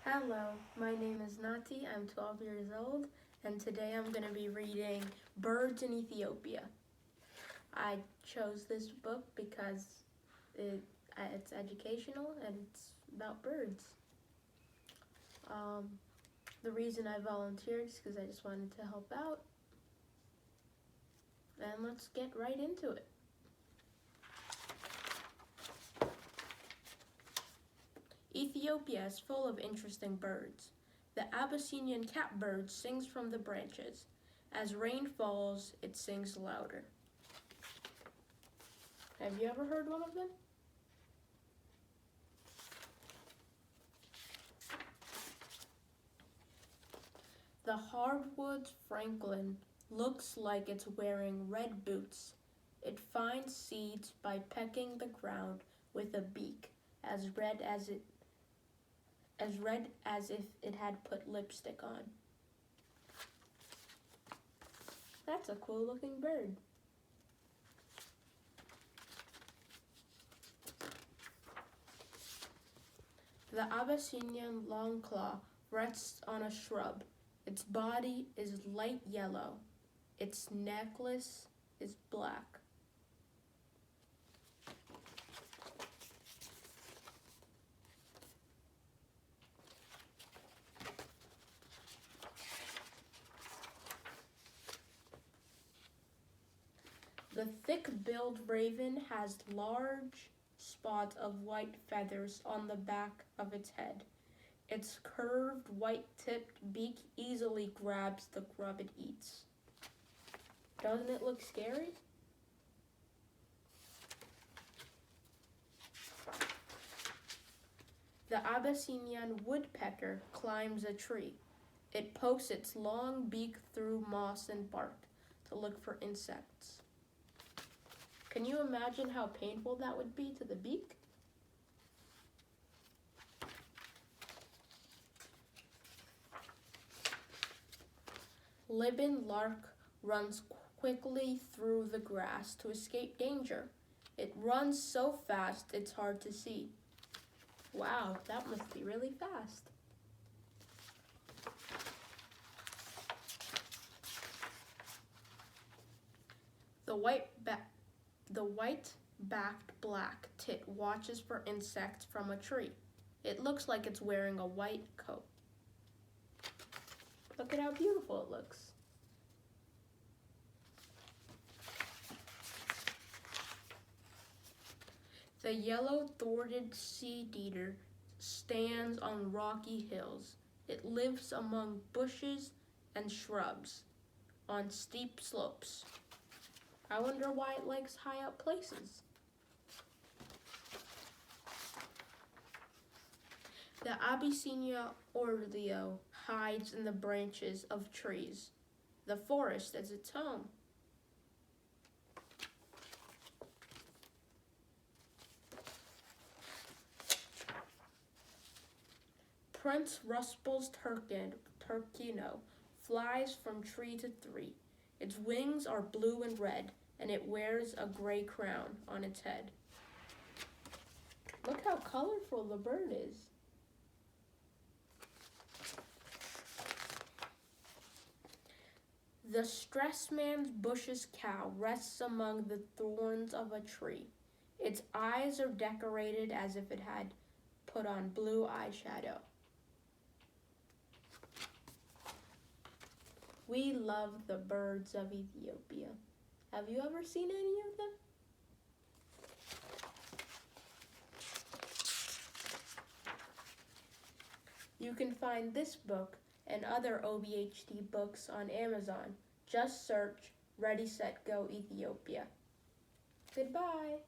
Hello, my name is Naty, I'm 12 years old, and today I'm going to be reading Birds in Ethiopia. I chose this book because it's educational and it's about birds. The reason I volunteered is because I just wanted to help out. And let's get right into it. Ethiopia is full of interesting birds. The Abyssinian catbird sings from the branches. As rain falls, it sings louder. Have you ever heard one of them? The hardwood francolin looks like it's wearing red boots. It finds seeds by pecking the ground with a beak as red as if it had put lipstick on. That's a cool looking bird. The Abyssinian longclaw rests on a shrub. Its body is light yellow. Its necklace is black. The thick-billed raven has large spots of white feathers on the back of its head. Its curved, white-tipped beak easily grabs the grub it eats. Doesn't it look scary? The Abyssinian woodpecker climbs a tree. It pokes its long beak through moss and bark to look for insects. Can you imagine how painful that would be to the beak? Libin lark runs quickly through the grass to escape danger. It runs so fast it's hard to see. Wow, that must be really fast. The white-backed black tit watches for insects from a tree. It looks like it's wearing a white coat. Look at how beautiful it looks. The yellow-throated seed-eater stands on rocky hills. It lives among bushes and shrubs on steep slopes. I wonder why it likes high up places. The Abyssinia orleo hides in the branches of trees. The forest is its home. Prince Ruspel's turkino flies from tree to tree. Its wings are blue and red, and it wears a gray crown on its head. Look how colorful the bird is. The Stressman's bushes cow rests among the thorns of a tree. Its eyes are decorated as if it had put on blue eyeshadow. We love the birds of Ethiopia. Have you ever seen any of them? You can find this book and other OHBD books on Amazon. Just search Ready, Set, Go Ethiopia. Goodbye.